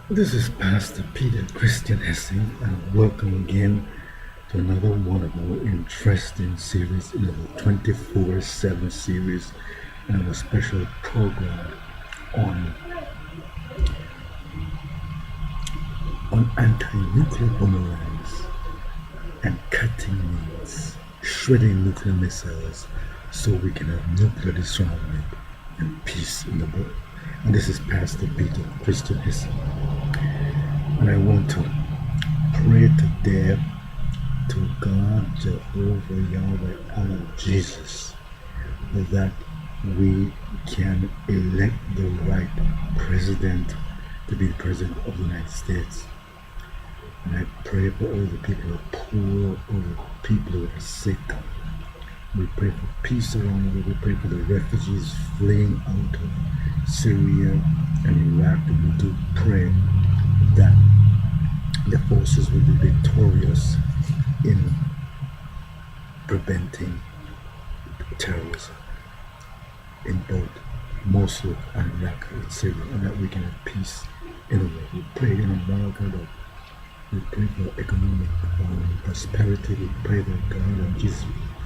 This is Pastor Peter Christian Hessing, and welcome again to another one of our interesting series in our 24/7 series and our special program on anti-nuclear boomerangs and cutting means, shredding nuclear missiles so we can have nuclear disarmament and peace in the world. And this is Pastor Peter Christian Hessing. And I want to pray today to God, Jehovah, Yahweh, Allah, Jesus, that we can elect the right president to be the president of the United States. And I pray for all the people who are poor, all the people who are sick. We pray for peace around the world. We pray for the refugees fleeing out of Syria and Iraq. And we do pray that the forces will be victorious in preventing terrorism in both Mosul and Iraq and Syria, and that we can have peace in the world. We pray in America that we pray for economic prosperity. We pray that God and Jesus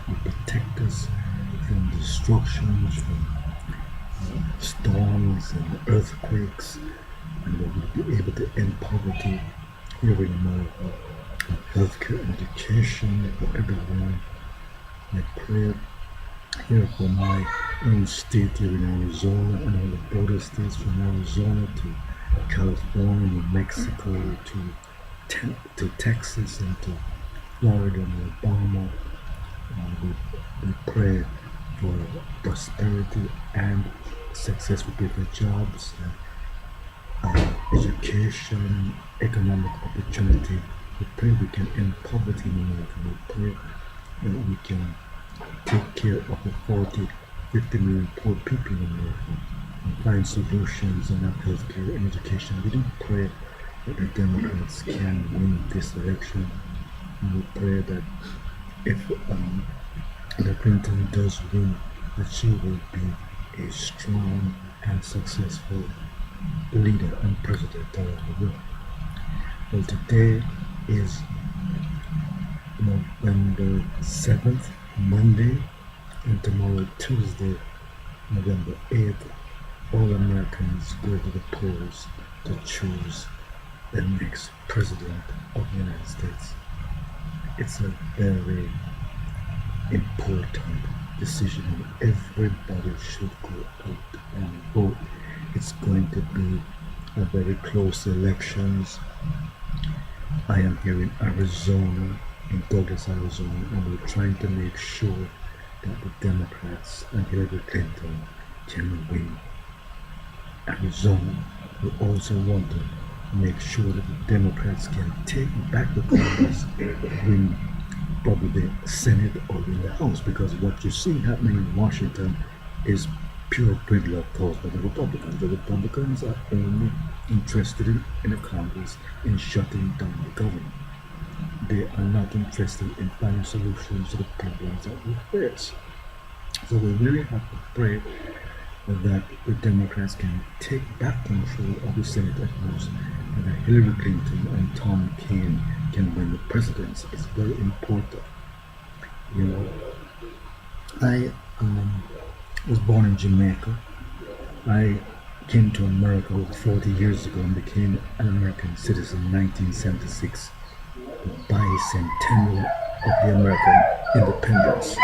will protect us from destructions, from storms and earthquakes, and that we'll be able to end poverty here in America, healthcare and education for everyone. I pray here for my own state here in Arizona and all the border states from Arizona to California, New Mexico, to Texas and to Florida and Alabama. We pray for prosperity and success. We pray for jobs, education, economic opportunity. We pray we can end poverty in America. We pray that we can take care of the 50 million poor people in America and find solutions and have healthcare and education. We don't pray that the Democrats can win this election. And we pray that if the Clinton does win, that she will be a strong and successful leader and president around the world. Well, today is November 7th, Monday, and tomorrow, Tuesday, November 8th, all Americans go to the polls to choose the next president of the United States. It's a very important decision, and everybody should go out and vote. It's going to be a very close elections. I am here in Arizona, in Douglas, Arizona, and we're trying to make sure that the Democrats and Hillary Clinton can win Arizona. We also want to make sure that the Democrats can take back the Congress, win probably the Senate or in the House, because what you see happening in Washington is pure gridlock caused by the Republicans. The Republicans are only interested in the Congress in shutting down the government. They are not interested in finding solutions to the problems that we face. So we really have to pray that the Democrats can take back control of the Senate and House, and that Hillary Clinton and Tom Kane can win the presidency. It's very important. You know, I was born in Jamaica. I came to America over 40 years ago and became an American citizen in 1976, the bicentennial of the American independence.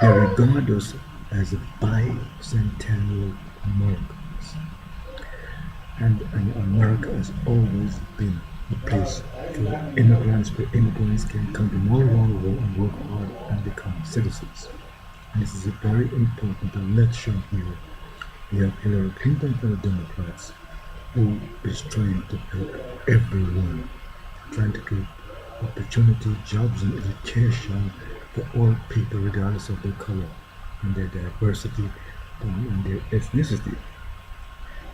They regard us as a bicentennial Americans. And America has always been a place for immigrants, where immigrants can come from all around the world and work hard and become citizens. And this is a very important election here. We have Hillary Clinton for the Democrats, who is trying to help everyone, trying to create opportunity, jobs, and education for all people, regardless of their color and their diversity and their ethnicity.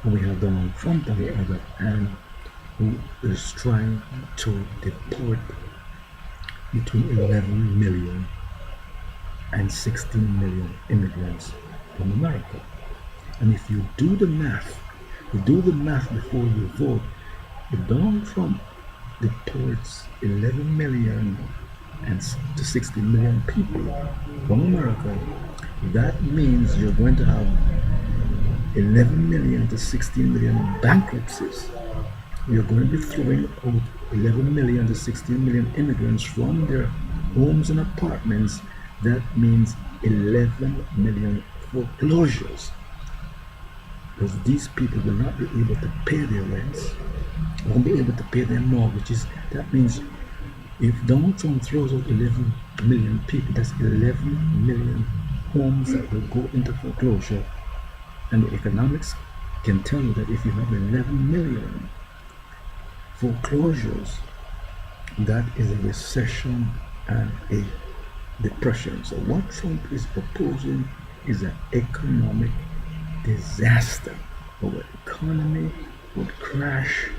And we have Donald Trump on the other hand, who is trying to deport between 11 million and 16 million immigrants from America. And if you do the math, You do the math before you vote. If Donald Trump deports 11 million and to 60 million people from America, that means you're going to have 11 million to 16 million bankruptcies. You're going to be throwing out 11 million to 16 million immigrants from their homes and apartments. That means 11 million foreclosures. Because these people will not be able to pay their rents, won't be able to pay their mortgages. That means if Donald Trump throws out 11 million people, that's 11 million homes that will go into foreclosure. And the economics can tell you that if you have 11 million foreclosures, that is a recession and a depression. So what Trump is proposing is an economic disaster. Our economy would crash.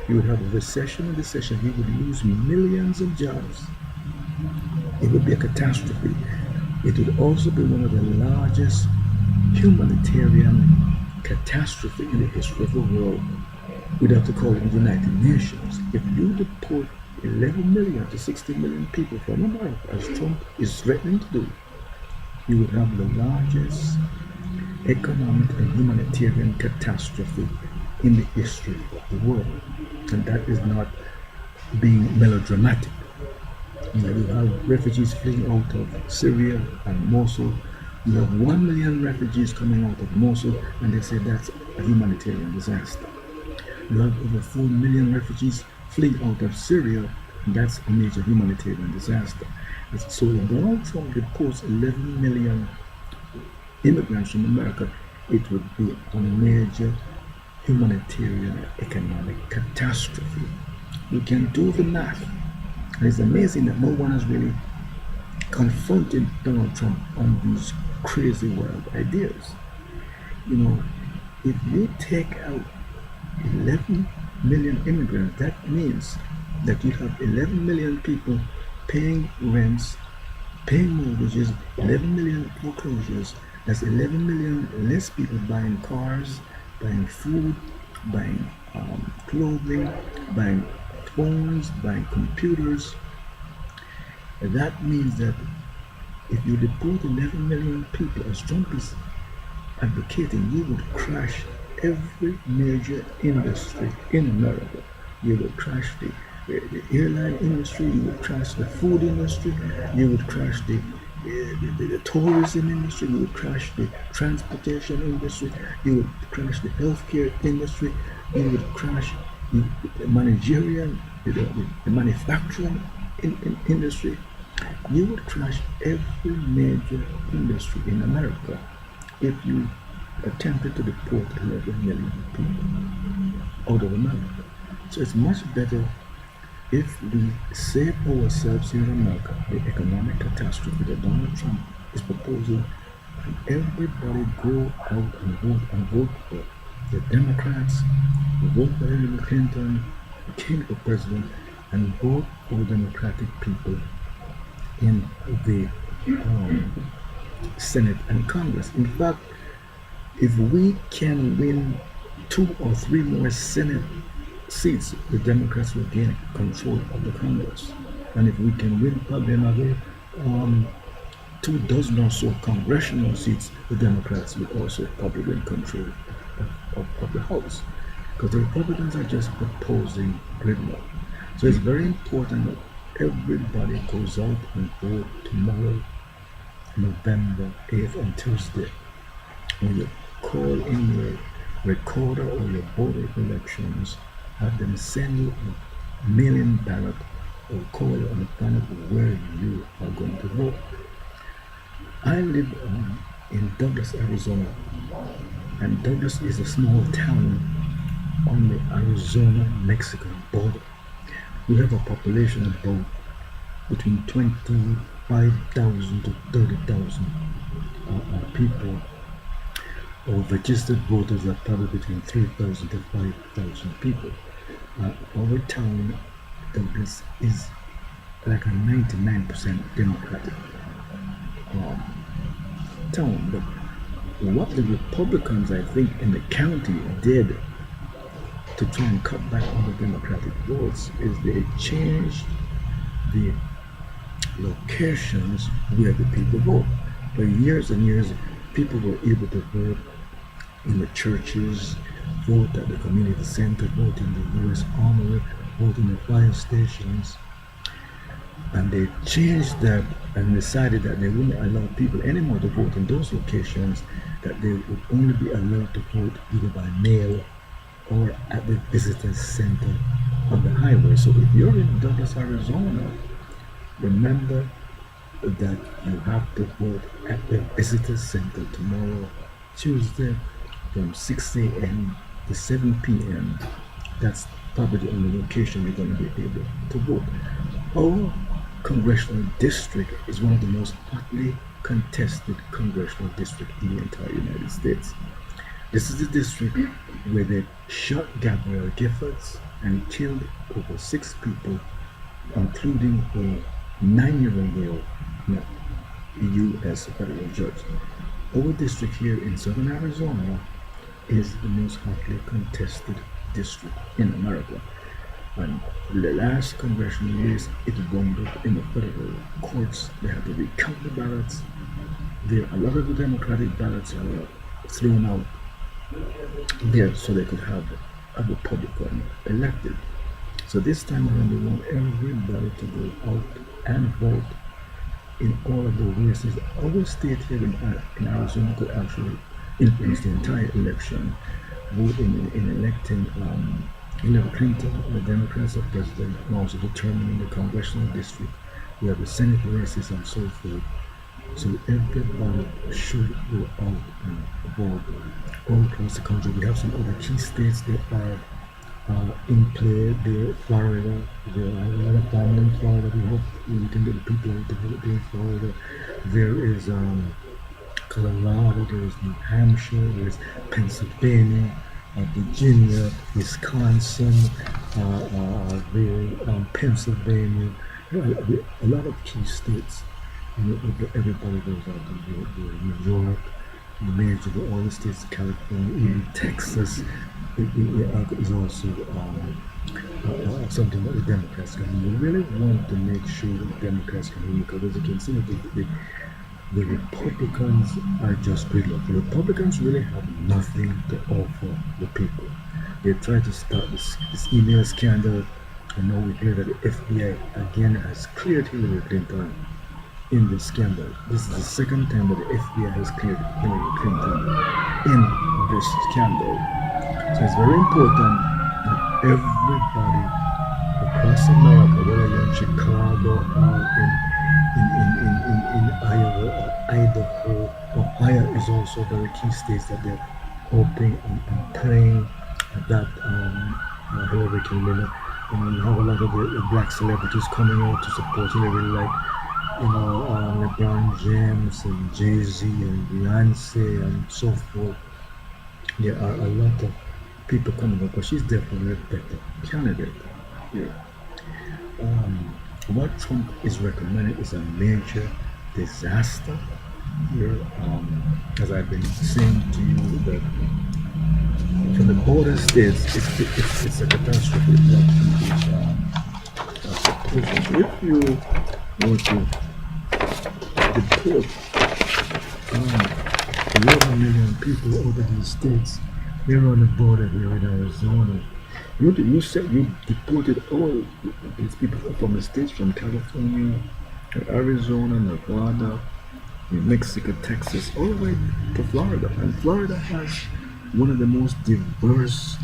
You would have a recession and recession. You would lose millions of jobs. It would be a catastrophe. It would also be one of the largest humanitarian catastrophe in the history of the world. We'd have to call it the United Nations. If you deport 11 million to 60 million people from America, as Trump is threatening to do, you would have the largest economic and humanitarian catastrophe in the history of the world. And that is not being melodramatic. You have refugees fleeing out of Syria and Mosul. You have 1 million refugees coming out of Mosul, and they say that's a humanitarian disaster. You have over 4 million refugees fleeing out of Syria, and that's a major humanitarian disaster. So if Donald Trump deports 11 million immigrants from America, it would be a major humanitarian economic catastrophe. You can do the math. And it's amazing that no one has really confronted Donald Trump on these crazy wild ideas. You know, if you take out 11 million immigrants, that means that you have 11 million people paying rents, paying mortgages, 11 million foreclosures. That's 11 million less people buying cars, buying food, buying clothing, buying phones, buying computers. And that means that if you deport 11 million people, as Trump is advocating, you would crash every major industry in America. You would crash the airline industry, you would crash the food industry, you would crash the tourism industry, you would crash the transportation industry, you would crash the healthcare industry, you would crash the managerial, the manufacturing industry. You would crash every major industry in America if you attempted to deport 11 million people out of America. So it's much better if we save ourselves here in America the economic catastrophe that Donald Trump is proposing, and everybody go out and vote for the Democrats, vote for Hillary Clinton, Kane for president, and vote for the Democratic people in the Senate and Congress. In fact, if we can win 2 or 3 more Senate seats, the Democrats will gain control of the Congress. And if we can win probably another 2 dozen or so congressional seats, the Democrats will also probably win control of the House. Because the Republicans are just proposing gridlock. So it's very important that everybody goes out and vote tomorrow, November 8th on Tuesday. When you call in your recorder or your board of elections, have them send you a mail-in ballot or call on the planet where you are going to vote. I live in Douglas, Arizona, and Douglas is a small town on the Arizona-Mexican border. We have a population of about between 25,000 to 30,000 people. Our registered voters are probably between 3,000 to 5,000 people. Our town, Douglas, is like a 99% Democratic town. But what the Republicans, I think, in the county did to try and cut back on the Democratic votes is they changed the locations where the people vote. For years and years, people were able to vote in the churches, vote at the community center, vote in the U.S. Armory, vote in the fire stations. And they changed that and decided that they wouldn't allow people anymore to vote in those locations, that they would only be allowed to vote either by mail or at the visitor center on the highway. So if you're in Douglas, Arizona, remember that you have to vote at the visitor center tomorrow, Tuesday, from 6 a.m. to 7 p.m. That's probably the only location you're going to be able to vote. Our congressional district is one of the most hotly contested congressional districts in the entire United States. This is the district where they shot Gabrielle Giffords and killed over 6 people, including a 9-year-old girl, a U.S. federal judge. Our district here in southern Arizona is the most hotly contested district in America. And the last congressional race, it wound up in the federal courts. They had to recount the ballots. A lot of the Democratic ballots were thrown out there so they could have a Republican elected. So this time around, they want everybody to go out and vote in all of the races. Our state here in Arizona could actually influence the entire election, vote in electing Hillary Clinton, the Democrats, as president, and also determining the congressional district. We have the Senate races and so forth. So everybody should go out and vote all across the country. We have some other key states that are in play there. Florida, there are a lot of family in Florida. We hope we can get the people out to vote there in Florida. There is Colorado, there is New Hampshire, there is Pennsylvania, Virginia, Wisconsin, Pennsylvania. A lot of key states. Everybody goes out to vote there. New York, the major, all the states, California, even Texas, is also something that the Democrats can do. We really want to make sure that the Democrats can win, because as you can see, the Republicans are just gridlocked. The Republicans really have nothing to offer the people. They tried to start this email scandal, and now we hear that the FBI again has cleared Hillary Clinton in the scandal. This is the second time that the FBI has cleared Hillary Clinton in this scandal. So it's very important that everybody across America, whether you're in Chicago or in Iowa or Idaho, Ohio is also very key states that they're hoping and praying that Hillary Clinton. You have a lot of the black celebrities coming out to support Hillary, like LeBron James and Jay-Z and Beyonce and so forth. There are a lot of people coming up, but she's definitely a better candidate here. What Trump is recommending is a major disaster here. As I've been saying to you, that for the border states, it's a catastrophe. If you were to deport 11 million people over these states, they're on the border here in Arizona. You said you deported all these people from the states, from California, Arizona, Nevada, New Mexico, Texas, all the way to Florida. And Florida has one of the most diverse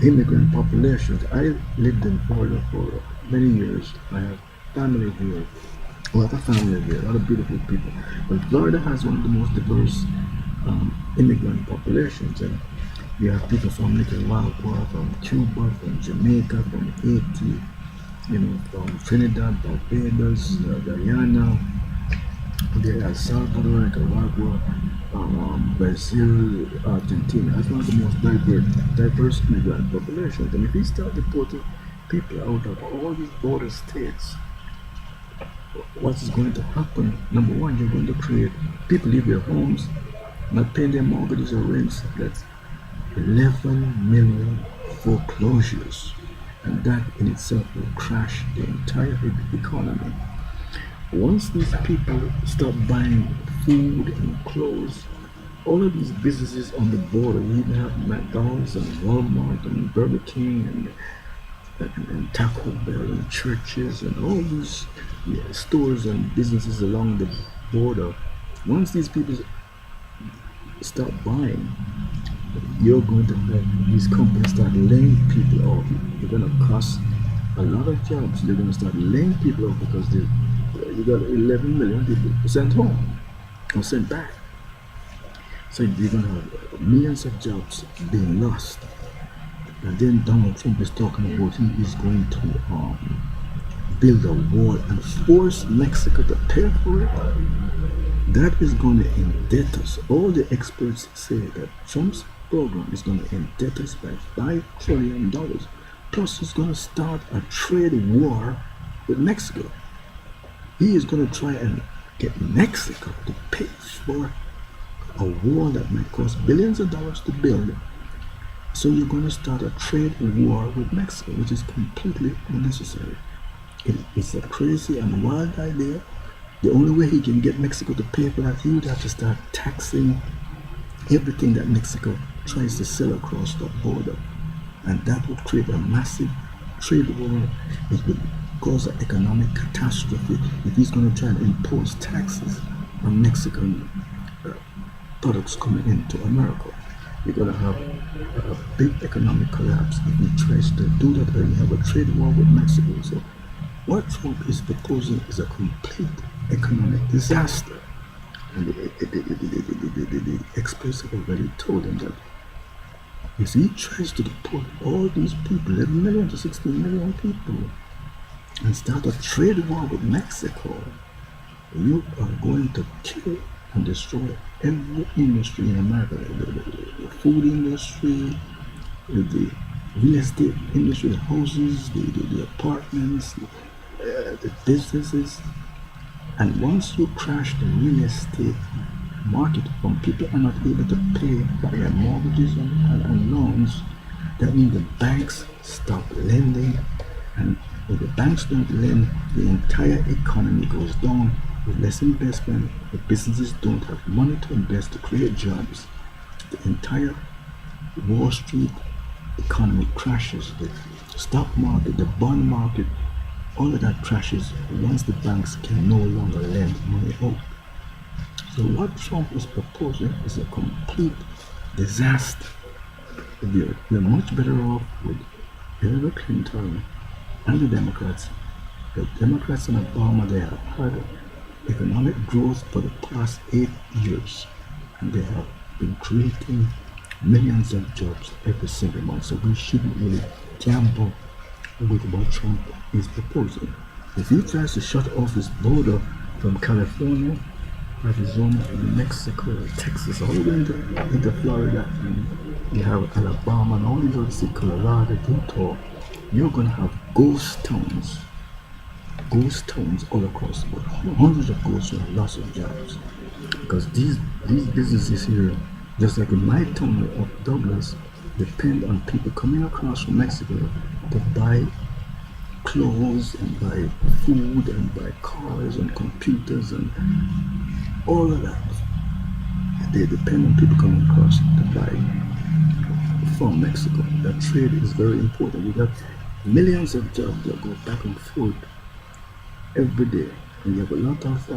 immigrant populations. I lived in Florida for many years. I have family here, a lot of family here, a lot of beautiful people. But Florida has one of the most diverse immigrant populations. And you have people from Nicaragua, from Cuba, from Jamaica, from Haiti, from Trinidad, Barbados, Guyana, El Salvador, Nicaragua, Brazil, Argentina. That's one of the most diverse immigrant populations. And if we start deporting people out of all these border states, what is going to happen? Number one, you're going to create people leave their homes, not paying their mortgages or rents. That's 11 million foreclosures, and that in itself will crash the entire economy. Once these people stop buying food and clothes, all of these businesses on the border, you even have McDonald's and Walmart and Burger King and Taco Bell and churches and all these stores and businesses along the border. Once these people stop buying, you're going to have these companies start laying people off. You're going to cost a lot of jobs. They're going to start laying people off because you got 11 million people sent home or sent back. So you're going to have millions of jobs being lost. And then Donald Trump is talking about he is going to build a wall and force Mexico to pay for it. That is going to indebt us. All the experts say that Trump's program is going to indebt us by $5 trillion. Plus, he's going to start a trade war with Mexico. He is going to try and get Mexico to pay for a wall that might cost billions of dollars to build. So you're going to start a trade war with Mexico, which is completely unnecessary. It's a crazy and wild idea. The only way he can get Mexico to pay for that, he would have to start taxing everything that Mexico tries to sell across the border. And that would create a massive trade war. It would cause an economic catastrophe if he's going to try and impose taxes on Mexican products coming into America. You're going to have a big economic collapse if he tries to do that, and you have a trade war with Mexico. So what Trump is proposing is a complete economic disaster. And the experts have already told him that if he tries to deport all these people, 11 million to 16 million people, and start a trade war with Mexico, you are going to kill and destroy every industry in America, the food industry, the real estate industry, the houses, the apartments, the businesses. And once you crash the real estate market, when people are not able to pay their mortgages and loans, that means the banks stop lending, and if the banks don't lend, the entire economy goes down. With less investment, the businesses don't have money to invest to create jobs. The entire Wall Street economy crashes. The stock market, the bond market, all of that crashes once the banks can no longer lend money out. So what Trump is proposing is a complete disaster. We're much better off with Hillary Clinton and the Democrats. The Democrats and Obama, they have had economic growth for the past 8 years, and they have been creating millions of jobs every single month. So we shouldn't really gamble with what Trump is proposing. If he tries to shut off his border from California, Arizona, Mexico, Texas, all the way into Florida, and you have Alabama and all these other states, Colorado, Utah, you're going to have ghost towns all across the world, hundreds of ghost towns, lots of jobs. Because these businesses here, just like in my town of Douglas, depend on people coming across from Mexico to buy clothes and buy food and buy cars and computers and all of that. They depend on people coming across to buy from Mexico. That trade is very important. We got millions of jobs that go back and forth every day, and you have a lot of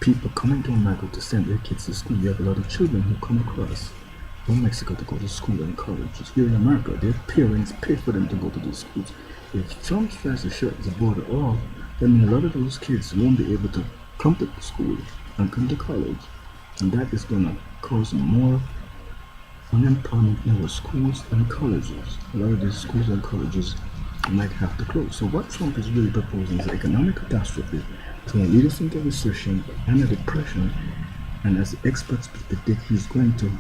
people coming to America to send their kids to school. You have a lot of children who come across from Mexico to go to school and colleges. Here in America, their parents pay for them to go to these schools. If Trump tries to shut the border off, then a lot of those kids won't be able to come to school and come to college, and that is going to cause more unemployment in our schools and colleges. A lot of these schools and colleges might have to close. So what Trump is really proposing is an economic catastrophe. It's going to lead us into a recession and a depression, and as the experts predict, he's going to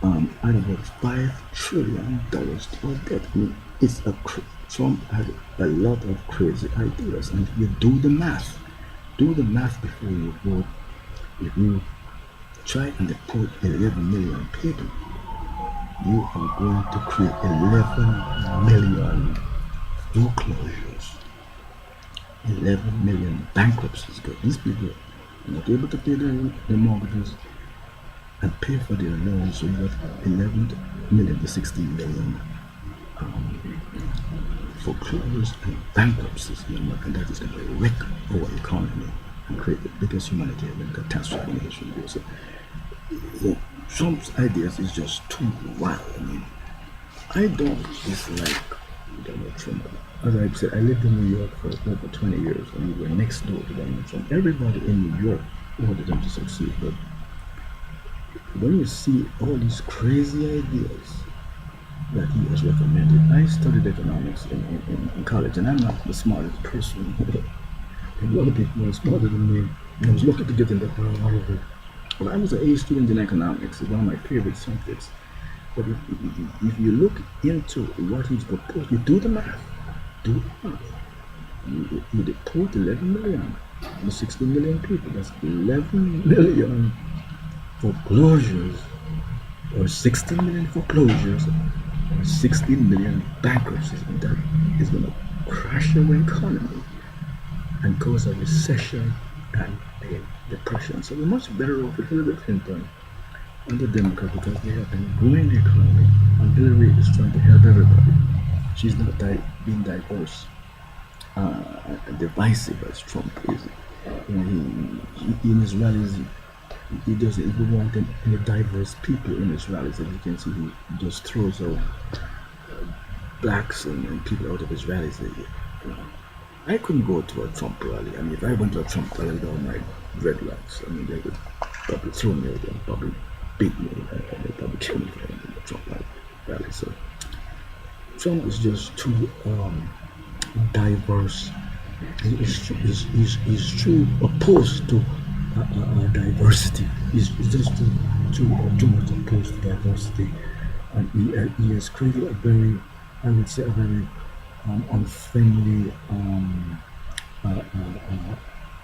add about $5 trillion to our debt. I mean, Trump had a lot of crazy ideas, and if you do the math before you vote. If you try and deport 11 million people, You are going to create 11 million foreclosures, 11 million bankruptcies. Because these people are not able to pay their mortgages and pay for their loans. So you got 11 million to 16 million foreclosures and bankruptcies, and that is going to wreck our economy and create the biggest humanitarian catastrophe in the history of the world. So, Trump's ideas is just too wild. I mean, I don't dislike Donald Trump. As I said, I lived in New York for over 20 years, and we were next door to Donald Trump. Everybody in New York wanted him to succeed, but when you see all these crazy ideas that he has recommended, I studied economics in college, and I'm not the smartest person. A lot of people are smarter than me. I was lucky to get into Harvard. But I was an A student in economics. It's one of my favorite subjects. But if you look into what he's proposed, you do the math. Do the math. You deport 11 million, 16 million people. That's 11 million foreclosures, or 16 million foreclosures, or 16 million bankruptcies. And that is going to crash our economy and cause a recession and a depression. So we're much better off with Hillary Clinton and the Democrats because they have been growing the economy, and Hillary is trying to help everybody. She's not being diverse and divisive as Trump is. He in his rallies, he doesn't even want any diverse people in his rallies. As you can see, he just throws out blacks and people out of his rallies. I couldn't go to a Trump rally. I mean, if I went to a Trump rally with all my dreadlocks, I mean, they would probably throw me out and probably beat me, and they'd probably kill me for anything a Trump rally. So Trump is just too diverse. He's too opposed to diversity. He's just too much opposed to diversity, and he has created a very, I would say, a very unfriendly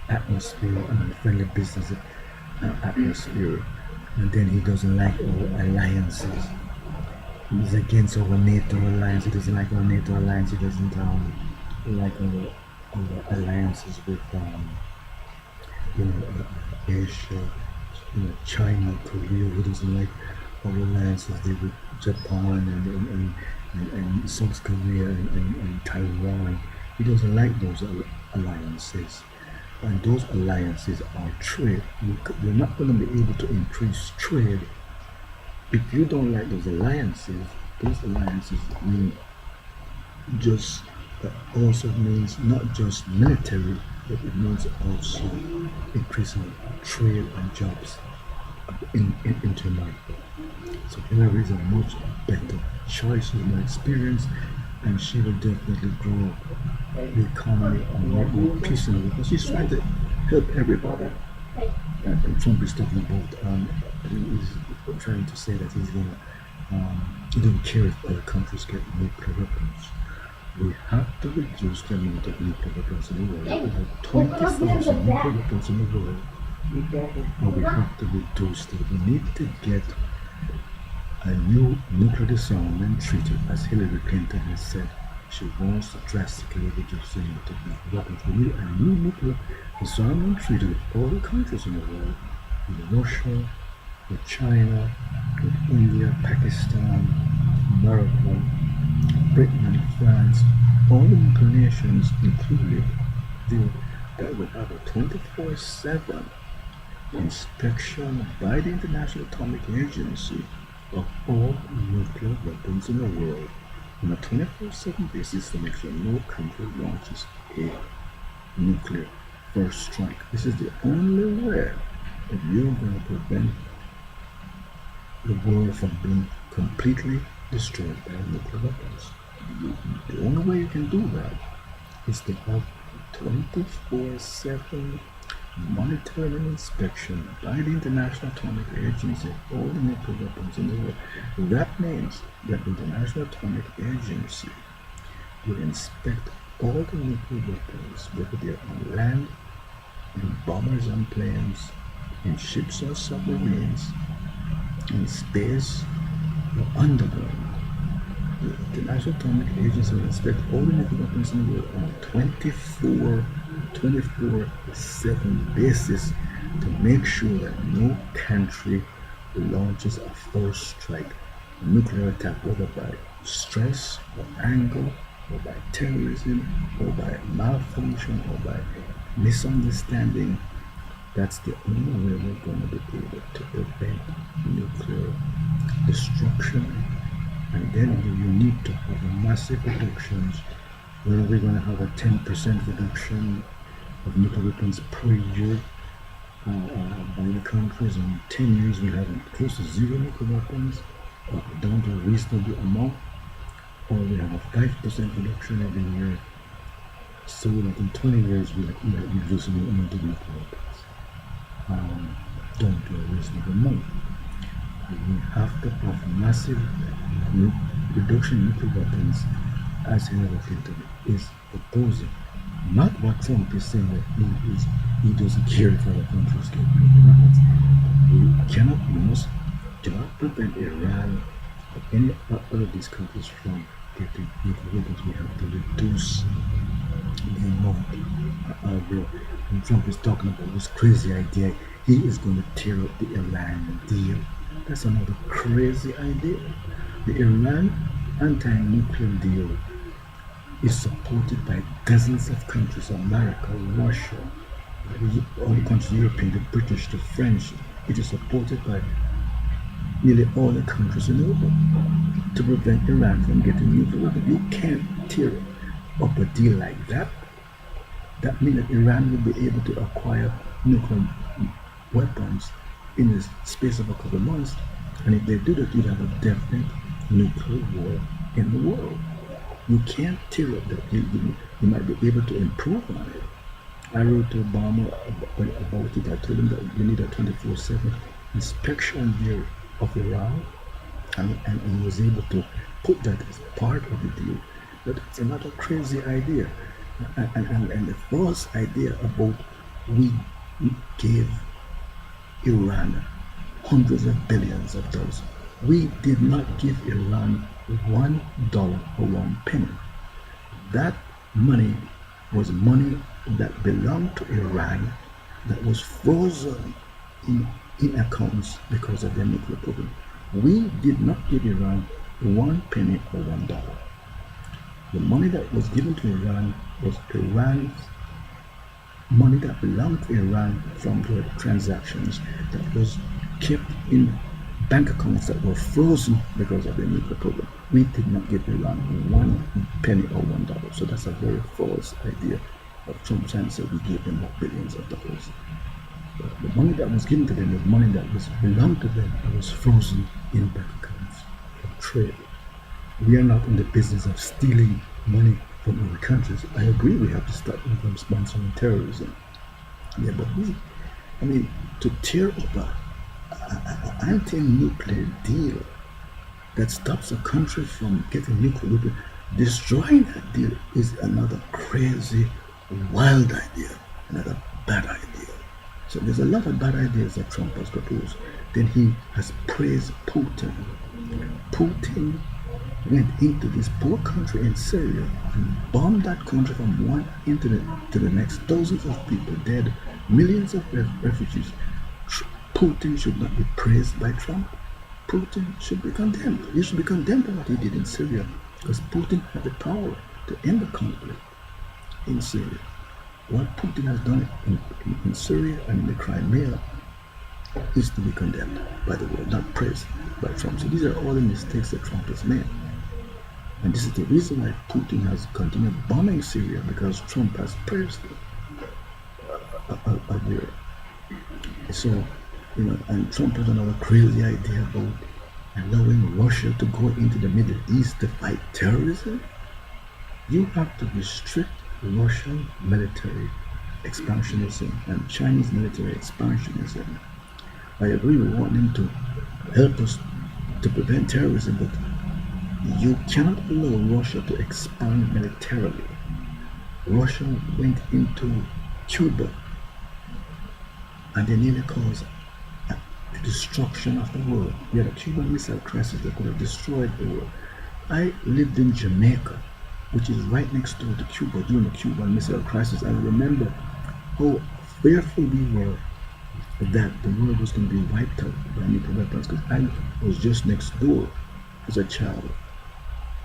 atmosphere, and unfriendly business atmosphere. And then he doesn't like our alliances. He's against our NATO alliance. He doesn't like our NATO alliance. He doesn't like our alliances with Asia, China, Korea. He doesn't like our alliances with Japan and South Korea and Taiwan. He doesn't like those alliances. And those alliances are trade. We're not going to be able to increase trade if you don't like those alliances. Those alliances mean just also means not just military, but it means also increasing trade and jobs internally. So Hillary is a much better choice with my experience, and she will definitely grow the economy and more peacefully because she's trying to help everybody. And Trump is talking about, he's trying to say that he's going to, he don't care if other countries get nuclear weapons. We have to reduce the amount of nuclear weapons in the world. We have 20,000 nuclear weapons in the world, and we have to reduce them. We need to get a new nuclear disarmament treaty, as Hillary Clinton has said. She wants to drastically reduce the amount of nuclear weapons. We need a new nuclear disarmament treaty with all the countries in the world, with Russia, with China, with India, Pakistan, America, Britain, and France, all the nuclear nations included, that would have a 24/7 inspection by the International Atomic Agency of all nuclear weapons in the world on a 24/7 basis to make sure no country launches a nuclear first strike. This is the only way that you're going to prevent the world from being completely destroyed by nuclear weapons. The only way you can do that is to have 24/7 monitoring and inspection by the International Atomic Agency of all the nuclear weapons in the world. That means that the International Atomic Agency will inspect all the nuclear weapons, whether they're on land, in bombers and planes, in ships or submarines, in space, or underground. The National Atomic Agency will inspect all the nuclear weapons in the world on a 24/7 basis to make sure that no country launches a first strike, a nuclear attack, whether by stress or anger or by terrorism or by malfunction or by misunderstanding. That's the only way we're going to be able to prevent nuclear destruction. And then you need to have a massive reductions. Whether we're going to have a 10% reduction of nuclear weapons per year by the countries. In 10 years, we have close to zero nuclear weapons, down to a reasonable amount, or we have a 5% reduction every year, so that in 20 years we reduce the amount of nuclear weapons down to a reasonable amount. We have to have massive reduction in nuclear weapons, as Hillary Clinton is proposing. Not what Trump is saying, that he doesn't care if other countries get nuclear weapons. We must cannot prevent Iran or any other these countries from getting nuclear weapons. We have to reduce the amount of and Trump is talking about this crazy idea. He is going to tear up the Iran deal. That's another crazy idea. The Iran anti-nuclear deal is supported by dozens of countries: America, Russia, all the countries, the European, the British, the French. It is supported by nearly all the countries in the world to prevent Iran from getting nuclear weapons. You can't tear up a deal like that. That means that Iran will be able to acquire nuclear weapons in the space of a couple of months. And if they do that, you'd have a definite nuclear war in the world. You can't tear up that. You might be able to improve on it. I wrote to Obama about it. I told him that we need a 24/7 inspection there of Iran, and he was able to put that as part of the deal. But it's another crazy idea, and the false idea about we gave Iran hundreds of billions of dollars. We did not give Iran $1 or 1 penny. That money was money that belonged to Iran that was frozen in accounts because of their nuclear program. We did not give Iran 1 penny or $1. The money that was given to Iran was Iran's money that belonged to Iran from their transactions that was kept in bank accounts that were frozen because of their nuclear program. We did not give Iran 1 penny or $1. So that's a very false idea of Trump trying to say we gave them billions of dollars. The money that was given to them was money that belonged to them and was frozen in bank accounts of trade. We are not in the business of stealing money from other countries. I agree we have to stop them from sponsoring terrorism. Yeah, but to tear up an anti-nuclear deal that stops a country from getting nuclear weapons, destroying that deal is another crazy, wild idea, another bad idea. So there's a lot of bad ideas that Trump has proposed. Then he has praised Putin. Putin went into this poor country in Syria and bombed that country from one end to the next. Thousands of people dead, millions of refugees. Putin should not be praised by Trump. Putin should be condemned. He should be condemned for what he did in Syria, because Putin had the power to end the conflict in Syria. What Putin has done in Syria and in the Crimea is to be condemned by the world, not praised by Trump. So these are all the mistakes that Trump has made. And this is the reason why Putin has continued bombing Syria, because Trump has praised it. So, and Trump has another crazy idea about allowing Russia to go into the Middle East to fight terrorism. You have to restrict Russian military expansionism and Chinese military expansionism. I agree, we want them to help us to prevent terrorism, but you cannot allow Russia to expand militarily. Russia went into Cuba and they nearly caused the destruction of the world. We had a Cuban Missile Crisis that could have destroyed the world. I lived in Jamaica, which is right next door to Cuba during the Cuban Missile Crisis. I remember how fearful we were that the world was going to be wiped out by nuclear weapons, because I was just next door as a child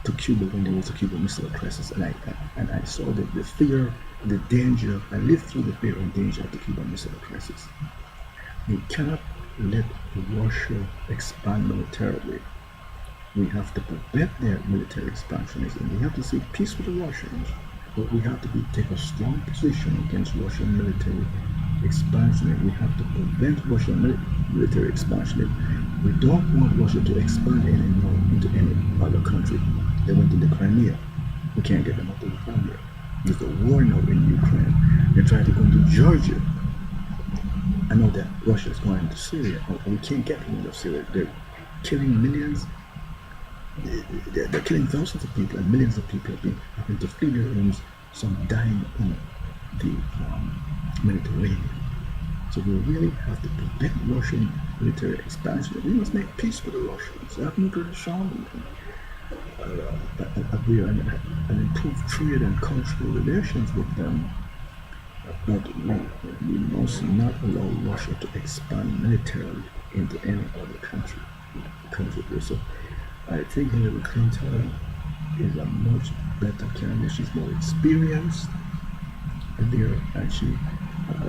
to Cuba when there was a Cuban Missile Crisis, and I saw the fear, the danger. I lived through the fear and danger of the Cuban Missile Crisis. We cannot let Russia expand militarily. We have to prevent their military expansionism. We have to seek peace with the Russians, but we have to take a strong position against Russian military expansion. We have to prevent Russian military expansion. We don't want Russia to expand anymore into any other country. They went into Crimea. We can't get them out of the Crimea. There's a war now in Ukraine. They try to go into Georgia. I know that Russia is going into Syria. We can't get them into Syria. They're killing millions. They're killing thousands of people, and millions of people have been having to flee their homes, some dying in the Mediterranean. So we really have to prevent Russian military expansion. We must make peace with the Russians, have nuclear disarmament, and improve trade and cultural relations with them. But we must not allow Russia to expand militarily into any other country. So I think Hillary Clinton is a much better candidate. She's more experienced there, and she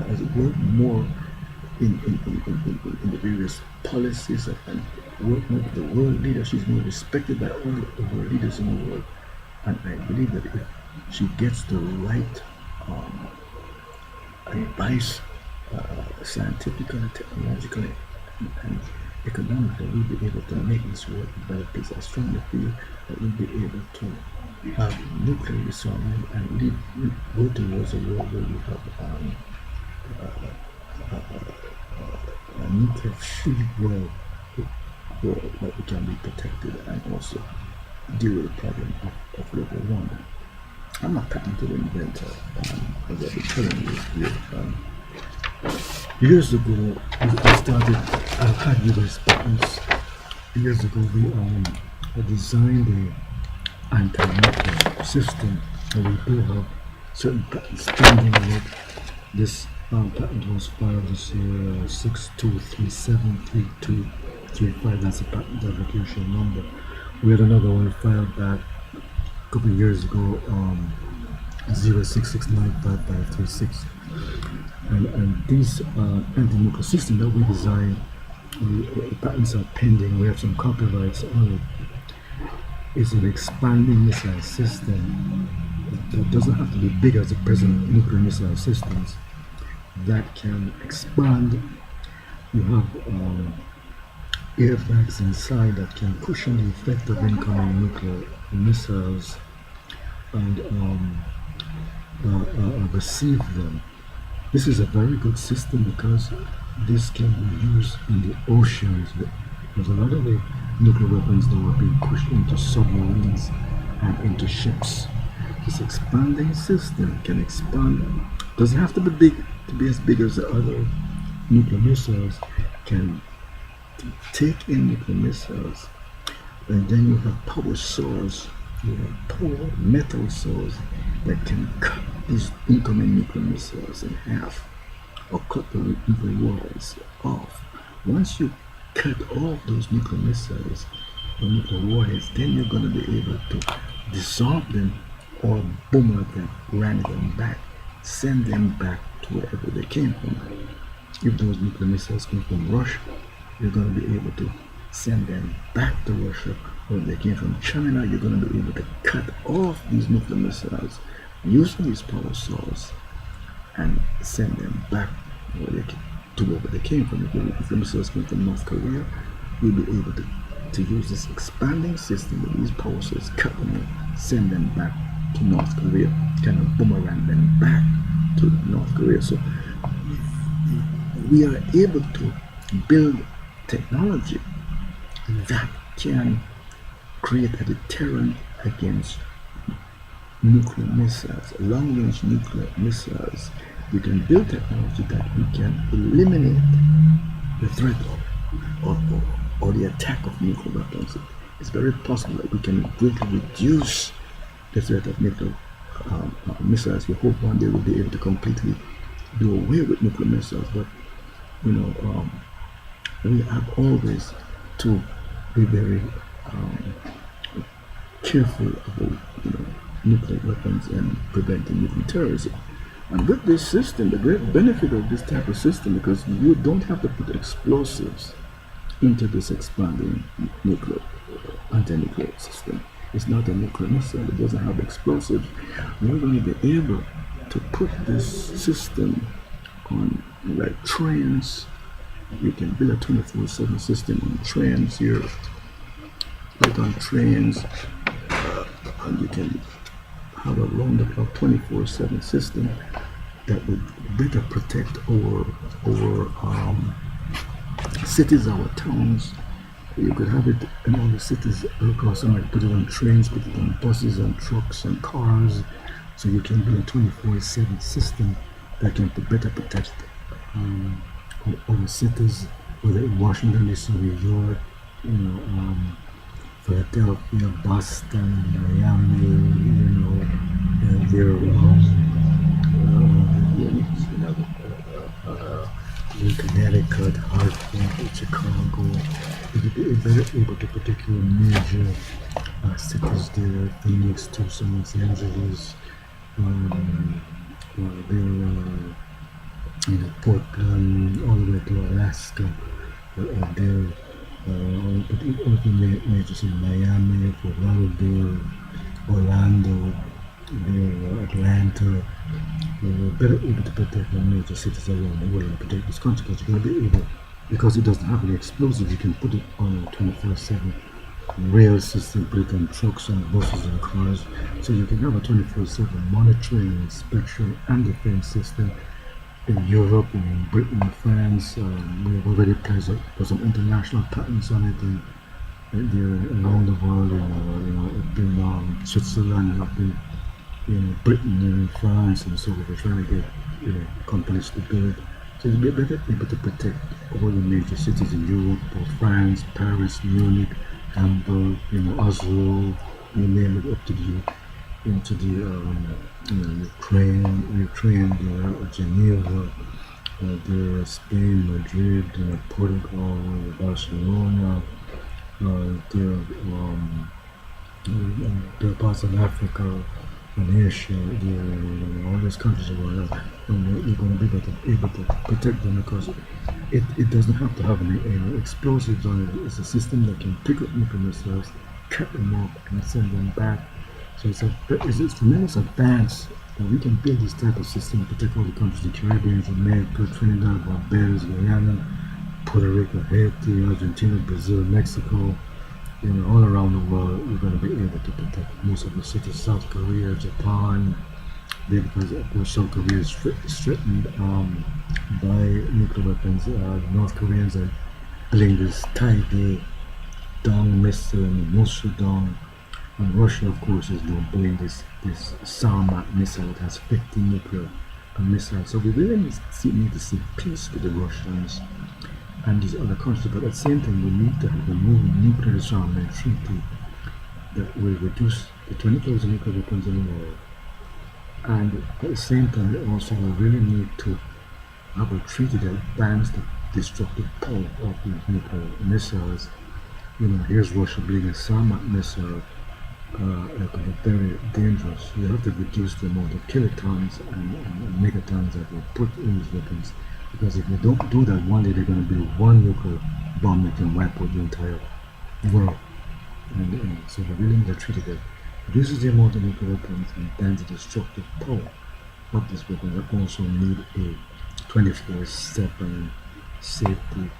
has worked more in the various policies and worked with the world leaders. She's more respected by all the world leaders in the world. And I believe that if she gets the right advice, scientifically, technologically, and economically, we'll be able to make this world a better place. I strongly feel that we'll be able to have nuclear disarmament and go towards a world where we have a nuclear-free world where we can be protected and also deal with the problem of global warming. I'm not patented inventor, as I've been telling you. Years ago, I've had US patents. Years ago, we designed the anti-nuclear system, and we do have certain patents pending with this. Patent was filed this year, 62373235. That's a patent application number. We had another one filed back a couple of years ago, 06695536. And these anti-nuclear system that we designed, the patents are pending. We have some copyrights on it. It's an expanding missile system that doesn't have to be big as the present nuclear missile systems, that can expand. You have airbags inside that can cushion the effect of incoming nuclear missiles and receive them. This is a very good system because this can be used in the oceans. There's a lot of the nuclear weapons that were being pushed into submarines and into ships. This expanding system can expand. Doesn't have to be big to be as big as the other nuclear missiles. Can take in nuclear missiles, and then you have power saws. You have power metal saws that can cut these incoming nuclear missiles in half, or cut the nuclear warheads off. Once you cut off those nuclear missiles or nuclear warheads, then you're going to be able to disarm them or boomer them, ram them back, send them back to wherever they came from. If those nuclear missiles come from Russia, you're going to be able to send them back to Russia. Or if they came from China, you're going to be able to cut off these nuclear missiles using these power saws and send them back to wherever they came from. If the missiles come from North Korea, you'll be able to use this expanding system with these power saws, cut them and send them back to North Korea, kind of boomerang them back to North Korea. So we are able to build technology that can create a deterrent against nuclear missiles, long-range nuclear missiles. We can build technology that we can eliminate the threat or the attack of nuclear weapons, it's very possible that we can greatly reduce the threat of nuclear missiles. We hope one day we'll be able to completely do away with nuclear missiles, but you know, we have always to be very careful about nuclear weapons and preventing nuclear terrorism. And with this system, the great benefit of this type of system, because you don't have to put explosives into this expanding nuclear anti-nuclear system. It's not a nuclear missile, it doesn't have explosives. We're going to be able to put this system on like trains. You can build a 24/7 system on trains here, right on trains, and you can have a round-the-clock 24/7 system that would better protect our cities, our towns. You could have it in all the cities across. Somebody put it on trains, put it on buses and trucks and cars, so you can build a 24/7 system that can better protect our cities, whether in Washington D.C., New York, Philadelphia, Boston, Miami, in Connecticut, Hartford, Chicago. They're able to protect your major cities there, Phoenix, Tucson, Los Angeles, Portland, all the way to Alaska. They're all the major cities, Miami, Fort Lauderdale, Orlando, Atlanta. We're better able to protect the major cities around the world and protect this country, because you're going to be able, because it doesn't have any explosives, you can put it on a 24/7 rail system, put it on trucks and buses and cars, so you can have a 24/7 monitoring, inspection and defense system. In Europe, in Britain, France, we have already put some international patents on it, and they're around the world. Up in Switzerland, up in Britain, and France, and so we're trying to get companies to build. So you'll be better able to protect all the major cities in Europe, both France, Paris, Munich, Hamburg, Oslo, you name it, up to into the Ukraine, Geneva, Spain, Madrid, Portugal, Barcelona, parts of Africa and Asia, all these countries around, and you're going to be able to protect them, because it doesn't have to have any explosives on it. It's a system that can pick up nuclear missiles, cut them up, and send them back. So it's a tremendous advance that we can build this type of system to protect all the countries, the Caribbean, Jamaica, Trinidad, Barbados, Guyana, Puerto Rico, Haiti, Argentina, Brazil, Mexico, all around the world. We're going to be able to protect most of the cities. South Korea, Japan, because of course South Korea is threatened by nuclear weapons. North Koreans are building this Taide-Dong missile and Mosudong. And Russia, of course, is building this Sarmat missile that has 50 nuclear missiles. So we really need to see peace with the Russians and these other countries. But at the same time, we need to have a new nuclear disarmament treaty that will reduce the 20,000 nuclear weapons in the world. And at the same time, we really need to have a treaty that bans the destructive power of the nuclear missiles. Here's Russia building a Sarmat missile. Very dangerous. You have to reduce the amount of kilotons and megatons that we put in these weapons, because if we don't do that, one day they're going to build one nuclear bomb that can wipe out the entire world. And so we really need a treaty that reduces the amount of nuclear weapons and bans the destructive power of these weapons. We also need a 24/7 safety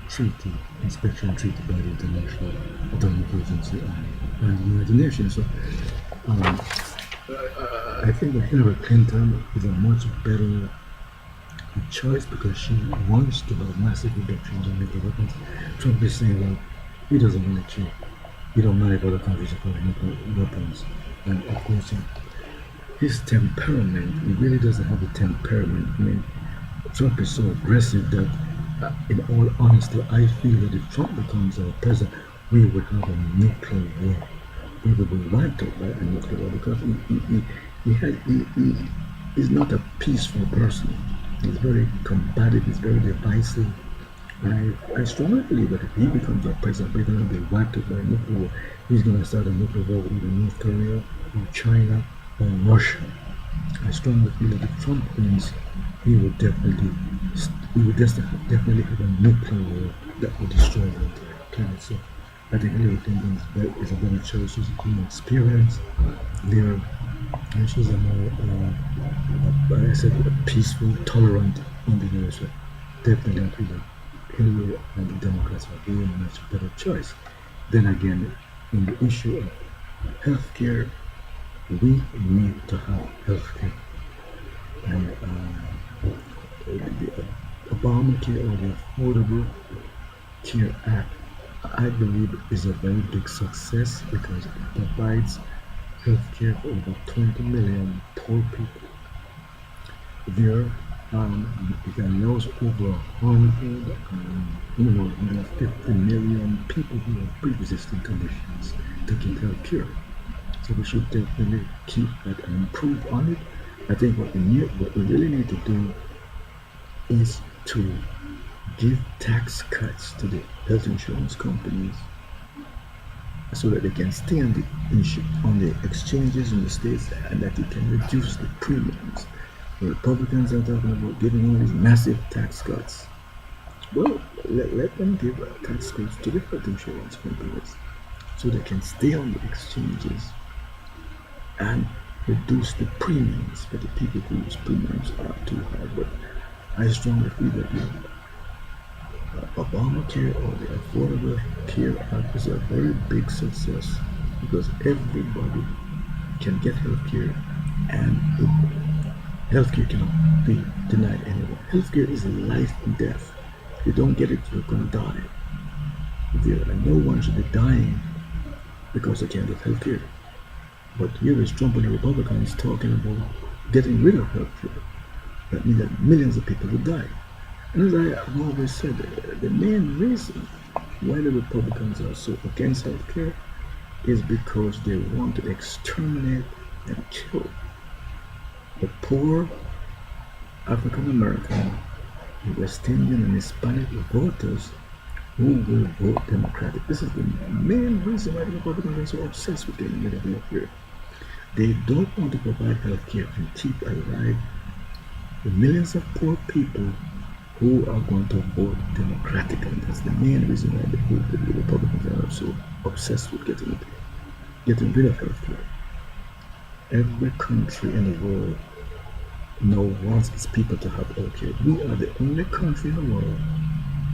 treaty, inspection treaty by the International Atomic Agency and the United Nations. So I think that Hillary Clinton is a much better choice, because she wants to have massive reductions in nuclear weapons. Trump is saying, well, he doesn't really care. He don't mind if other countries have nuclear weapons. And of course, his temperament, he really doesn't have a temperament. I mean, Trump is so aggressive that In all honesty, I feel that if Trump becomes our president, we would have a nuclear war. We would be wiped out by a nuclear war because he's not a peaceful person. He's very combative, he's very divisive. I strongly believe that if he becomes our president, we're going to be wiped out by a nuclear war. He's going to start a nuclear war with either North Korea or China or Russia. I strongly feel that if Trump wins, he would definitely, definitely have a nuclear war that would destroy the entire planet. So I think Hillary Clinton is a better choice. She's more experienced, there, and she's a more, like I said, a peaceful, tolerant individual. So definitely, I feel that Hillary and the Democrats are very much a better choice. Then again, in the issue of healthcare, we need to have healthcare. And the Obamacare or the Affordable Care Act, I believe, is a very big success because it provides healthcare for over 20 million poor people. There, it allows over 150 million people who have pre-existing conditions to get healthcare. So we should definitely keep that and improve on it. I think what we really need to do is to give tax cuts to the health insurance companies so that they can stay on the exchanges in the states and that it can reduce the premiums. The Republicans are talking about giving all these massive tax cuts. Well, let them give tax cuts to the health insurance companies so they can stay on the exchanges and reduce the premiums for the people whose premiums are too high. But I strongly feel that the Obamacare or the Affordable Care Act is a very big success because everybody can get health care and healthcare cannot be denied anyone. Healthcare is life and death. If you don't get it, you're going to die. No one should be dying because they can't get healthcare. But here is Trump and the Republicans talking about getting rid of healthcare. That means that millions of people would die. And as I have always said, the main reason why the Republicans are so against healthcare is because they want to exterminate and kill the poor African American, West Indian, and Hispanic voters who will vote Democratic. This is the main reason why the Republicans are so obsessed with getting rid of healthcare. They don't want to provide health care and keep alive the millions of poor people who are going to vote Democratic. And that's the main reason why the Republicans are so obsessed with getting rid of health care. Every country in the world now wants its people to have health care. We are the only country in the world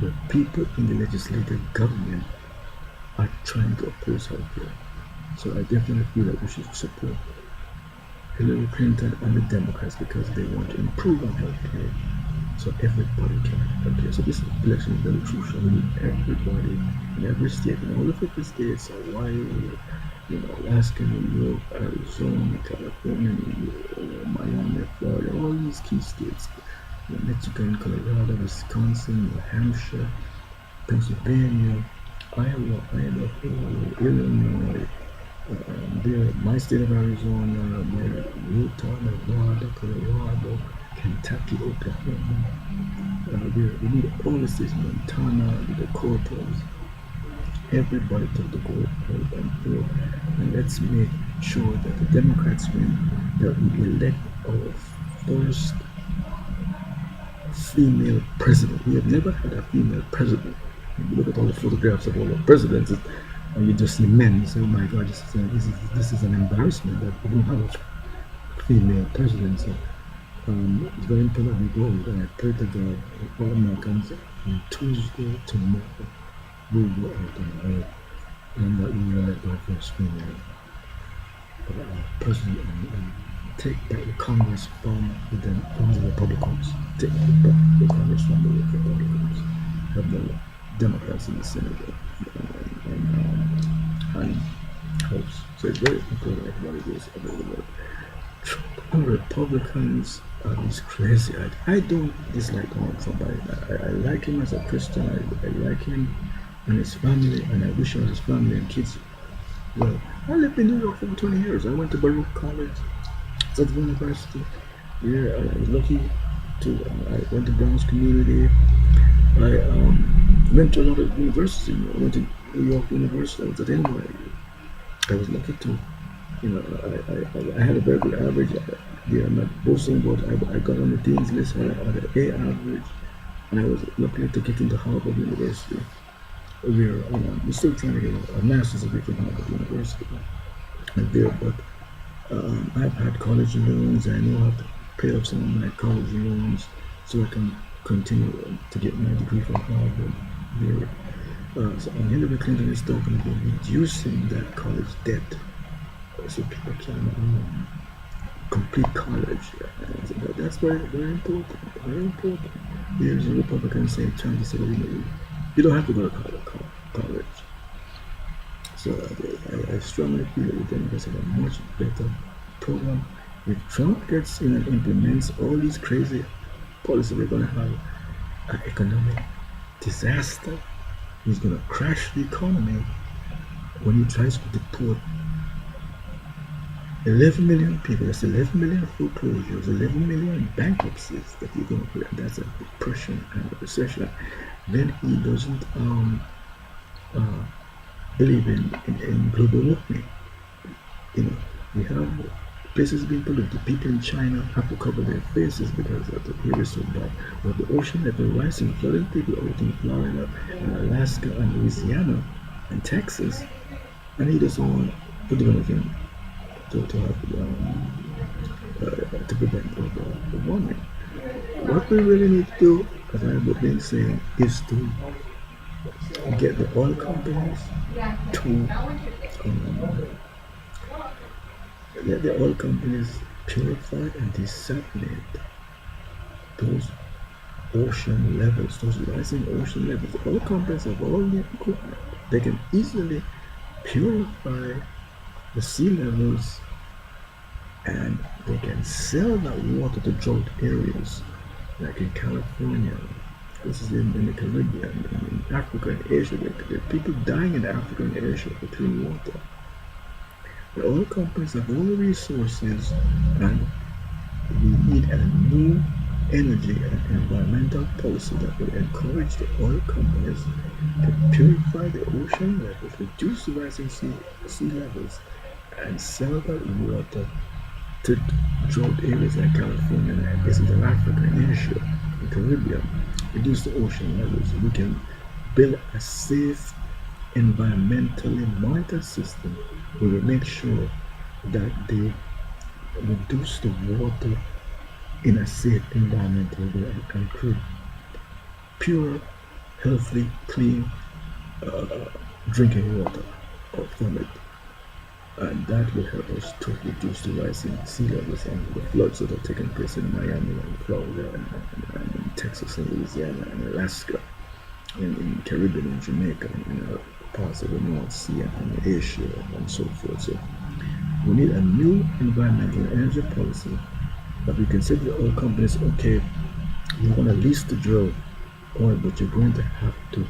where people in the legislative government are trying to oppose health care. So I definitely feel that we should support Hillary Clinton and the Democrats because they want to improve on health care so everybody can have health care. So this election is very crucial. We need everybody in every state, in all the 50 states, Hawaii, Alaska, New York, Arizona, California, New York, Miami, Florida, all these key states, Michigan, Colorado, Wisconsin, New Hampshire, Pennsylvania, Iowa, Idaho, Illinois, my state of Arizona, Utah, Nevada, Colorado, Kentucky, Oklahoma. We need all the states, Montana, the Dakotas, everybody to go out and vote. And let's make sure that the Democrats win, that we elect our first female president. We have never had a female president. If you look at all the photographs of all the presidents, and you just see men, you say, oh my God, this is an embarrassment that we don't have a female president. So it's very important we go, and I pray to God that all Americans on Tuesday, tomorrow, we will go out and vote, and that we will elect our first female president and take back the Congress from the Republicans. Take back the Congress from the Republicans. Have the Democrats in the Senate and House. So it's very important everybody goes everywhere. Trump and Republicans are these crazy. I don't dislike Donald Trump. I like him as a Christian. I like him and his family, and I wish all his family and kids well. I lived in New York for 20 years. I went to Baruch College, Southern University. Yeah, I was lucky to. I went to Bronx Community. I went to a lot of universities. I went to New York University. I was at NYU. I was lucky to. I had a very good average. Yeah, I'm not boasting, but I got on the dean's list. I had an A average, and I was lucky to get into Harvard University. We're still trying to get a master's degree from Harvard University. There, but I've had college loans. I know I have to pay off some of my college loans so I can continue to get my degree from Harvard. There, so Hillary Clinton is talking about reducing that college debt so people can complete college. And so that's very, very important. Very important. There's a Republican saying, trying to say, you don't have to go to college. So I strongly feel that the Democrats have a much better program. If Trump gets in and implements all these crazy policies, we're going to have an economic disaster. He's going to crash the economy when he tries to deport 11 million people. That's 11 million foreclosures, 11 million bankruptcies that you're going to create. That's a depression and a recession. Then he doesn't believe in global warming. We have places being polluted. People in China have to cover their faces because the air is so bad. We have the ocean level rising, flooding people out in Florida and Alaska and Louisiana and Texas. And he doesn't want to do anything to prevent the warming. What we really need to do, as I've been saying, is to get the oil companies to let the oil companies purify and desalinate those ocean levels, those rising ocean levels. The oil companies have all the equipment. They can easily purify the sea levels and they can sell that water to drought areas like in California. This is in the Caribbean, in Africa and Asia. There are people dying in Africa and Asia for clean water. The oil companies have all the resources, and we need a new energy and environmental policy that will encourage the oil companies to purify the ocean levels, reduce the rising sea levels, and sell that water to drought areas like California and places of Africa and Asia and Caribbean. Reduce the ocean levels. We can build a safe, environmentally monitored system where we make sure that they reduce the water in a safe environmental way and create pure, healthy, clean drinking water from it. And that will help us to reduce the rising sea levels and the floods that are taking place in Miami and Florida and in Texas and Louisiana and Alaska and in Caribbean and Jamaica and in parts of the North Sea and Asia and so forth. So we need a new environmental and energy policy that we can say to the oil companies, okay, you're going to lease to drill oil, but you're going to have to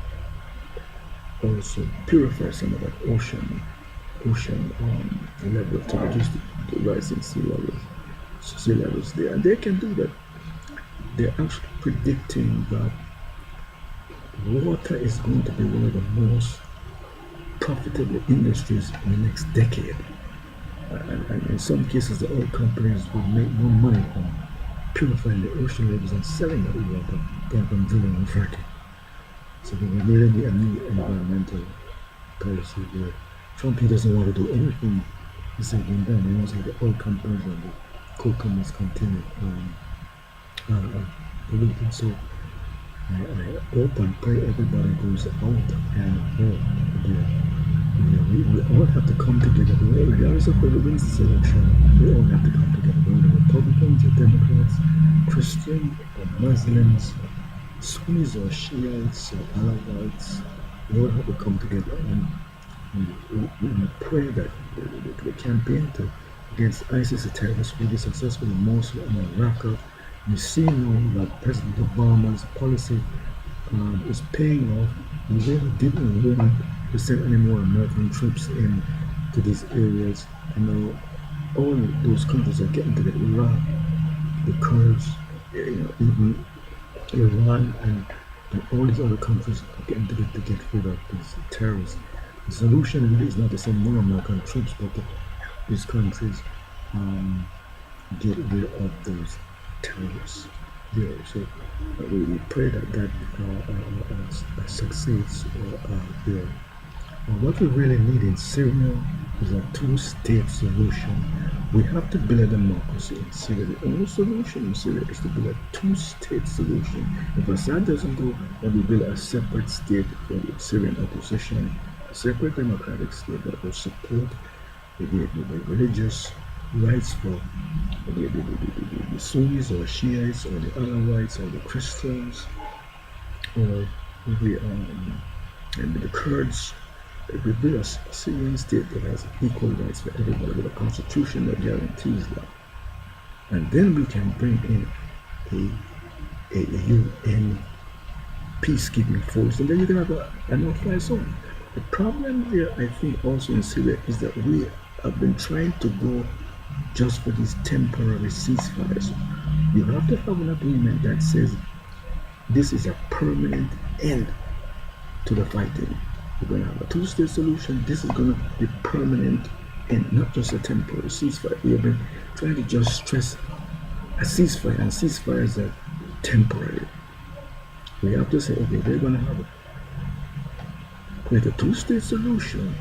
also purify some of that ocean level to reduce the rising sea levels there. And they can do that. They're actually predicting that water is going to be one of the most profitable industries in the next decade. And in some cases, the oil companies will make more money from purifying the ocean levels and selling that water than from drilling and fracking. So there will really be a new environmental policy there. Trump, he doesn't want to do anything he said when done. He wants to have the oil companies and the coal companies continue polluting. So I hope and pray everybody goes out and vote. We all have to come together, regardless of who wins this election. We all have to come together, whether Republicans or Democrats, Christians or Muslims, Sunnis or Shiites or Alawites. We all have to come together and we pray that the campaign to against ISIS terrorists will be successful in Mosul and in Raqqa. We see now that President Obama's policy is paying off. We really didn't want to send any more American troops in to these areas. And now all those countries are getting to the Iraq, the Kurds, even Iran and all these other countries are getting to get rid of these terrorists. The solution really is not to send more American troops, but to help these countries get rid of those terrorists there. So we pray that succeeds there. What we really need in Syria is a two-state solution. We have to build a democracy in Syria. The only solution in Syria is to build a two-state solution. If Assad doesn't go, then we build a separate state for the Syrian opposition, a separate democratic state that will support the religious rights for the Sunnis or Shiites or the Alawites or the Christians or the Kurds. We build a Syrian state that has equal rights for everybody with a constitution that guarantees that. And then we can bring in a UN peacekeeping force, and then you can have a no-fly zone. The problem there, I think, also in Syria is that we have been trying to go just for these temporary ceasefires. You have to have an agreement that says this is a permanent end to the fighting. We're going to have a two-state solution. This is going to be permanent and not just a temporary ceasefire. We have been trying to just stress a ceasefire, and ceasefires are temporary. We have to say, okay, we're going to create a two-state solution,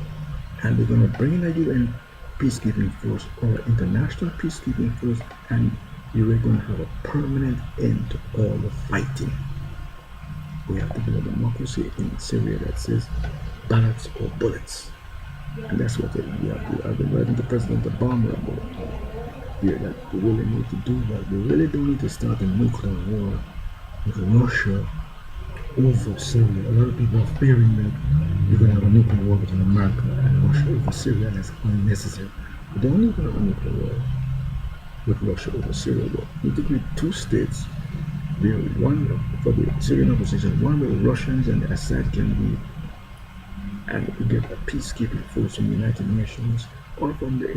and we're going to bring in a UN peacekeeping force or international peacekeeping force, and you're going to have a permanent end to all the fighting. We have to build a democracy in Syria that says ballots or bullets. And that's what we have to. I've been writing to President Obama about here that we really need to do that. We really don't need to start a nuclear war with Russia over Syria. A lot of people are fearing that we're going to have a nuclear war between America and Russia over Syria, and that's unnecessary. We don't need to have a nuclear war with Russia over Syria. We need to create two states. One for the Syrian opposition, one where the Russians and Assad can be, and we get a peacekeeping force from the United Nations or from the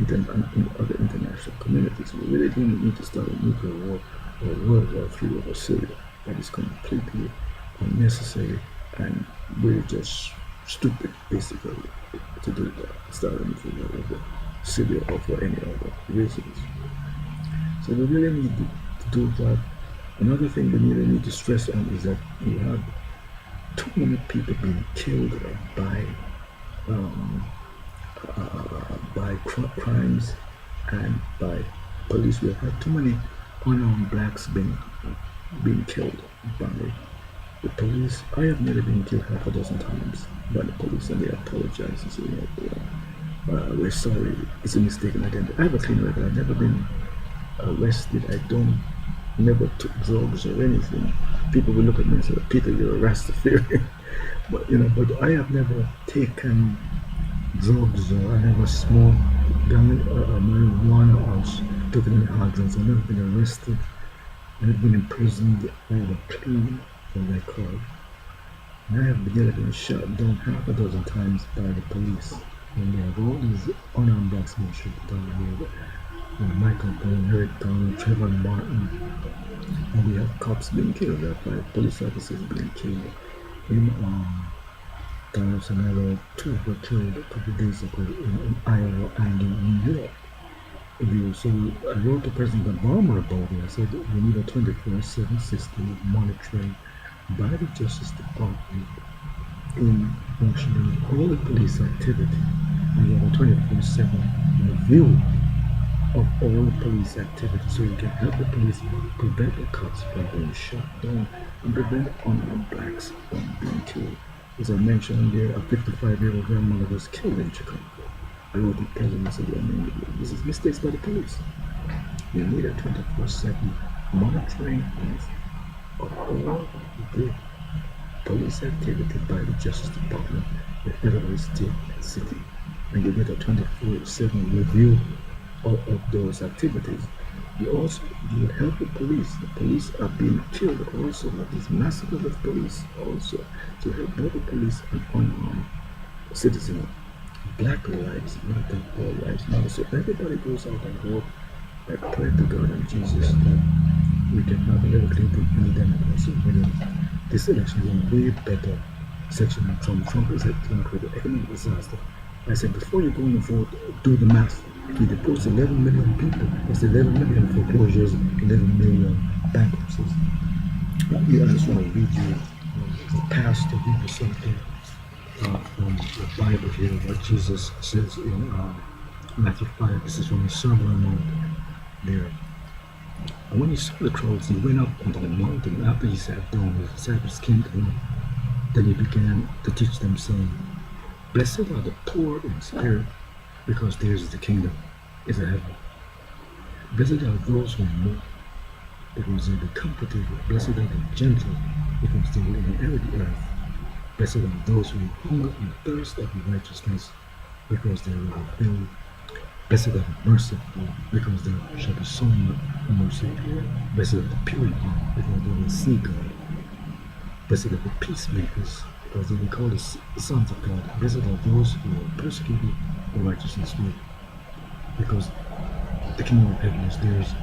other international communities. We really don't need to start a nuclear war or World War III over Syria. That is completely unnecessary and really just stupid, basically, to do that. Start a nuclear war over Syria or for any other reasons. So we really need to do that. Another thing we really need to stress on is that we have too many people being killed by crimes and by police. We have had too many unarmed blacks being killed by the police. I have nearly been killed half a dozen times by the police, and they apologize and say, we're sorry, it's a mistaken identity. I have a clean record. I've never been arrested. Never took drugs or anything. People will look at me and say, Peter, you're a Rastafarian. but I have never taken drugs, or I never smoked marijuana or taken any hard drugs. I've never been arrested. I've never been imprisoned. I have a clean record. And I have been shot down half a dozen times by the police. And they have all these unarmed blacks being shot down here. Michael Brown, Eric Brown, Trevor Martin, and we have cops being killed, by police officers being killed. In another two were killed a couple of days ago in Iowa and in New York. So I wrote to President Obama about it. I said we need a 24/7 system of monitoring by the Justice Department in Washington, all the police activity, and we have a 24/7 review of all the police activity, so you can help the police prevent the cops from being shot down and prevent unarmed blacks from being killed. As I mentioned there, a 55-year-old grandmother was killed in Chicago. I wrote to the president and said, this is mistakes by the police. You need a 24/7 monitoring of all the police activity by the Justice Department, the federal, state, and city. And you get a 24/7 review of those activities. You help the police. The police are being killed also. These massacres of police also to help both the police and unarmed citizens. Black lives matter, all lives matter. So everybody goes out and vote. I pray to God and Jesus that we can have Hillary Clinton and the Democrats winning this election in a way better section than Trump. Trump is a incredible economic disaster. I said before you go and vote, do the math. He deports 11 million people. That's 11 million foreclosures, 11 million bankruptcies. Yeah, I just want to read you a pastor read you something from the Bible here, what Jesus says in Matthew 5. This is from the Sermon on the Mount there. And when he saw the crowds, he went up onto the mountain. After he sat down, his disciples came to him. Then he began to teach them, saying, Blessed are the poor in spirit, because theirs is the kingdom is a heaven. Blessed are those who mourn, because they will be comforted. Blessed are the gentle, because they will inherit the earth. Blessed are those who hunger and thirst after righteousness, because they will be filled. Blessed are the merciful, because they shall be shown mercy. Blessed are the pure in heart, because they will see God. Blessed are the peacemakers, because they will be called the sons of God. Blessed are those who are persecuted for righteousness' sake, because the kingdom of heaven is theirs.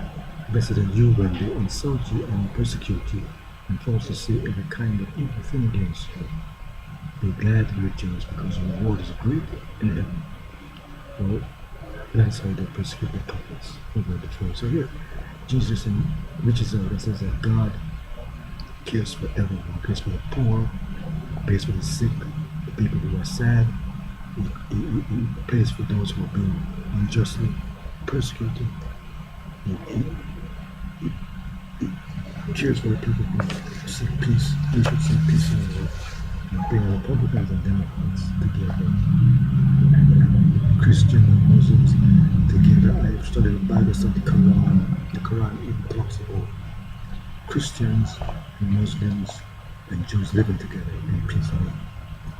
Blessed are you when they insult you and persecute you, and falsely say every kind of evil thing against you. Be glad and rejoice, because your reward is great in heaven. Well, that's how they persecute the prophets who were before. So here, Jesus reaches out and says that God cares for everyone. He cares for the poor, he cares for the sick, the people who are sad. He prays for those who are being unjustly persecuted. He cares for the people who seek peace. We should seek peace in the world. And bring Republicans and Democrats together, and Christian and Muslims together. I studied the Bible, studied the Quran. The Quran even talks about Christians and Muslims and Jews living together in peace.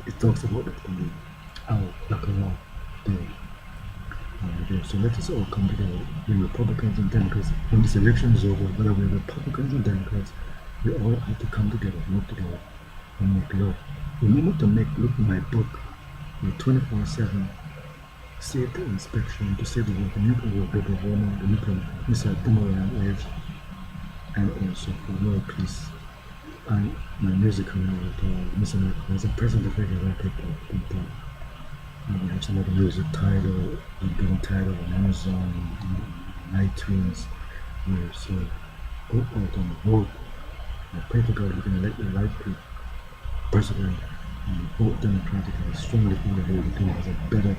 It talks about it in the Quran there. So let us all come together. We're Republicans and Democrats. When this election is over, whether we're Republicans and Democrats, we all have to come together, work together, and make love. Remember to look in my book, the 24/7 safety inspection to save the world, the nuclear war, global warming, the nuclear missile boomerang waves, and also for world peace. And my music career with Miss America was a present of regular people. We have some other music title, given title on Amazon and iTunes. So go out and vote. I pray to God we're going to elect the right people. President and vote Democratically. Strongly feel that Hillary Clinton has a better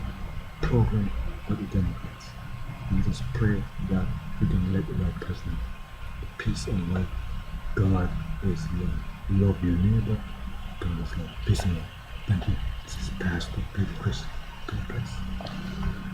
program for the Democrats. And just pray that we can elect the right president. Peace and love. God is love. Love your neighbor. God is love. Peace and love. Thank you. This is Pastor Peter Chris. God bless.